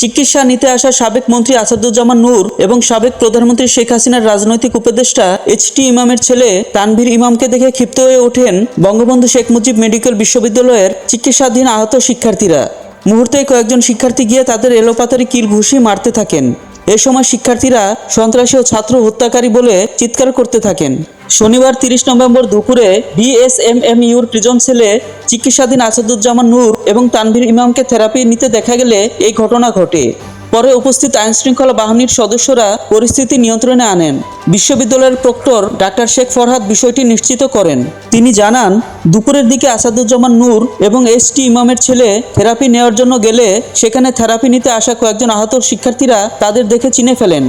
চিকিৎসা নিতে আসা সাবেক মন্ত্রী আসাদুজ্জামান নূর এবং সাবেক প্রধানমন্ত্রী শেখ হাসিনার রাজনৈতিক উপদেষ্টা এইচ.টি. ইমামের ছেলে তানভীর ইমামকে দেখে ক্ষিপ্ত হয়ে ওঠেন বঙ্গবন্ধু শেখ মুজিব মেডিকেল বিশ্ববিদ্যালয়ের চিকিৎসাধীন আহত শিক্ষার্থীরা। মুহূর্তেই কয়েকজন শিক্ষার্থী গিয়ে তাদের এলোপাতাড়ি কিল ঘুষি মারতে থাকেন। এ সময় শিক্ষার্থীরা সন্ত্রাসী ও ছাত্র হত্যাকারী বলে চিৎকার করতে থাকেন। শনিবার 30 নভেম্বর দুপুরে বিএসএমএমইউর প্রিজন সেলে চিকিৎসাধীন আসাদুজ্জামান নূর এবং তানভীর ইমামকে থেরাপি নিতে দেখা গেলে এই ঘটনা ঘটে। পরে উপস্থিত আইনশৃঙ্খলা বাহিনীর সদস্যরা পরিস্থিতি নিয়ন্ত্রণে আনেন। বিশ্ববিদ্যালয়ের প্রক্টর ডাক্তার শেখ ফরহাদ বিষয়টি নিশ্চিত করেন। তিনি জানান, দুপুরের দিকে আসাদুজ্জামান নূর এবং এইচ.টি. ইমামের ছেলে থেরাপি নেওয়ার জন্য গেলে সেখানে থেরাপি নিতে আসা কয়েকজন আহত শিক্ষার্থীরা তাদের দেখে চিনে ফেলেন।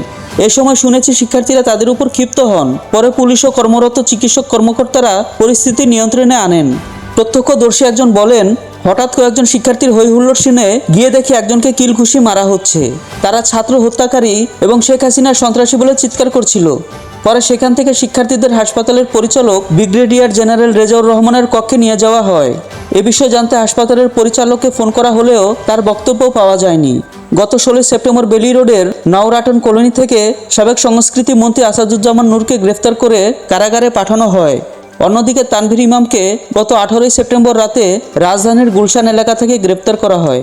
এ সময় শুনেছি শিক্ষার্থীরা তাদের উপর ক্ষিপ্ত হন। পরে পুলিশ ও কর্মরত চিকিৎসক কর্মকর্তারা পরিস্থিতি নিয়ন্ত্রণে আনেন। প্রত্যক্ষদর্শী একজন বলেন, হঠাৎ কয়েকজন শিক্ষার্থীর হই হুল্লোড় শুনে গিয়ে দেখি একজনকে কিল ঘুষি মারা হচ্ছে। তারা ছাত্র হত্যাকারী এবং শেখ হাসিনার সন্ত্রাসী বলে চিৎকার করছিল। পরে সেখান থেকে শিক্ষার্থীদের হাসপাতালের পরিচালক ব্রিগেডিয়ার জেনারেল রেজাউর রহমানের কক্ষে নিয়ে যাওয়া হয়। এ বিষয়ে জানতে হাসপাতালের পরিচালককে ফোন করা হলেও তার বক্তব্য পাওয়া যায়নি। গত 16 সেপ্টেম্বর বেলি রোডের নাওরাটন কলোনি থেকে সাবেক সংস্কৃতি মন্ত্রী আসাদুজ্জামান নূরকে গ্রেফতার করে কারাগারে পাঠানো হয়। অন্যদিকে তানভীর ইমামকে গত 18 সেপ্টেম্বর রাতে রাজধানীর গুলশান এলাকা থেকে গ্রেফতার করা হয়।